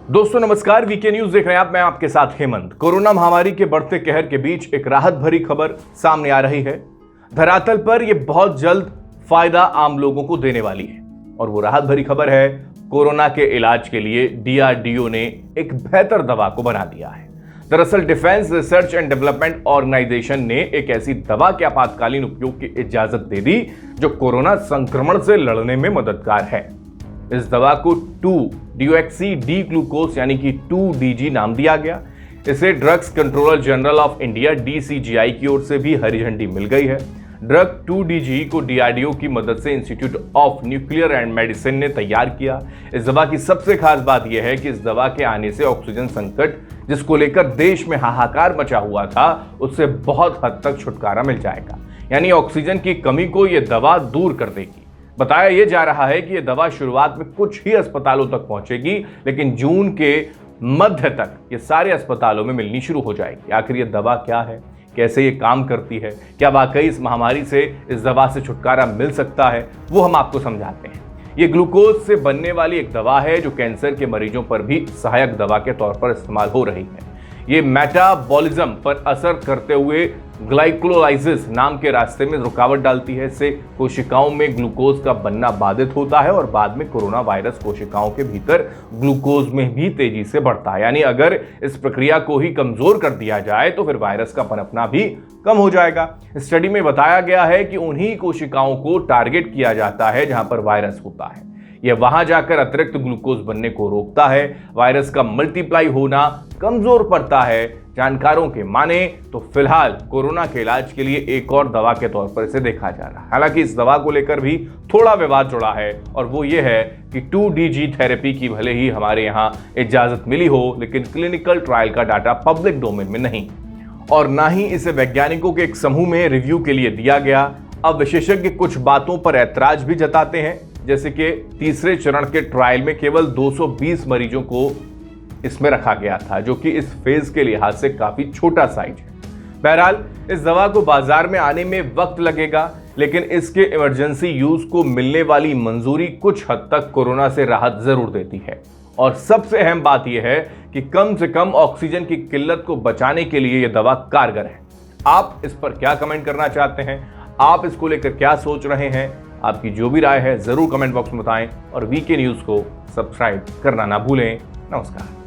दोस्तों नमस्कार, VK news देख रहे हैं आप। मैं आपके साथ हेमंत। कोरोना महामारी के बढ़ते कहर के बीच एक राहत भरी खबर सामने आ रही है। धरातल पर यह बहुत जल्द फायदा आम लोगों को देने वाली है और वो राहत भरी खबर है, कोरोना के इलाज के लिए डीआरडीओ ने एक बेहतर दवा को बना दिया है। दरअसल defence research and development organisation ने एक ऐसी दवा के आपातकालीन उपयोग की इजाजत दे दी जो कोरोना संक्रमण से लड़ने में मददगार है। इस दवा को 2-डिओक्सी डी ग्लूकोस यानी कि 2DG नाम दिया गया। इसे drugs controller general of India DCGI की ओर से भी हरी झंडी मिल गई है। ड्रग 2DG को डीआरडीओ की मदद से institute of nuclear and medicine ने तैयार किया। इस दवा की सबसे खास बात यह है कि इस दवा के आने से ऑक्सीजन संकट, जिसको लेकर देश में हाहाकार मचा हुआ था, उससे बहुत हद तक छुटकारा मिल जाएगा। यानी ऑक्सीजन की कमी को यह दवा दूर कर देगी। बताया यह जा रहा है कि यह दवा शुरुआत में कुछ ही अस्पतालों तक पहुंचेगी, लेकिन जून के मध्य तक ये सारे अस्पतालों में मिलनी शुरू हो जाएगी। आखिर यह दवा क्या है, कैसे ये काम करती है, क्या वाकई इस महामारी से इस दवा से छुटकारा मिल सकता है, वो हम आपको समझाते हैं। ये ग्लूकोज से बनने वाली एक दवा है जो कैंसर के मरीजों पर भी सहायक दवा के तौर पर इस्तेमाल हो रही है। ये मेटाबॉलिज्म पर असर करते हुए ग्लाइकोलाइसिस नाम के रास्ते में रुकावट डालती है। इससे कोशिकाओं में ग्लूकोज का बनना बाधित होता है और बाद में कोरोना वायरस कोशिकाओं के भीतर ग्लूकोज में भी तेजी से बढ़ता है। यानी अगर इस प्रक्रिया को ही कमजोर कर दिया जाए तो फिर वायरस का पनपना भी कम हो जाएगा। स्टडी में बताया गया है कि उन्हीं कोशिकाओं को टारगेट किया जाता है जहां पर वायरस होता है। यह वहां जाकर अतिरिक्त ग्लूकोज बनने को रोकता है। वायरस का मल्टीप्लाई होना कमजोर पड़ता है। जानकारों के माने तो फिलहाल कोरोना के इलाज के लिए एक और दवा के तौर पर इसे देखा जा रहा है। हालांकि इस दवा को लेकर भी थोड़ा विवाद जुड़ा है और वो ये है कि 2DG थेरेपी की भले ही हमारे यहाँ इजाजत मिली हो, लेकिन क्लिनिकल ट्रायल का डाटा पब्लिक डोमेन में नहीं और ना ही इसे वैज्ञानिकों के एक समूह में रिव्यू के लिए दिया गया। अब विशेषज्ञ कुछ बातों पर ऐतराज भी जताते हैं, जैसे कि तीसरे चरण के ट्रायल में केवल 220 मरीजों को इसमें रखा गया था, जो कि इस फेज के लिहाज से काफी छोटा साइज है। बहरहाल इस दवा को बाजार में आने में वक्त लगेगा, लेकिन इसके इमरजेंसी यूज को मिलने वाली मंजूरी कुछ हद तक कोरोना से राहत जरूर देती है। और सबसे अहम बात यह है कि कम से कम ऑक्सीजन की किल्लत को बचाने के लिए यह दवा कारगर है। आप इस पर क्या कमेंट करना चाहते हैं, आप इसको लेकर क्या सोच रहे हैं, आपकी जो भी राय है जरूर कमेंट बॉक्स में बताएं और वीके न्यूज को सब्सक्राइब करना ना भूलें। नमस्कार।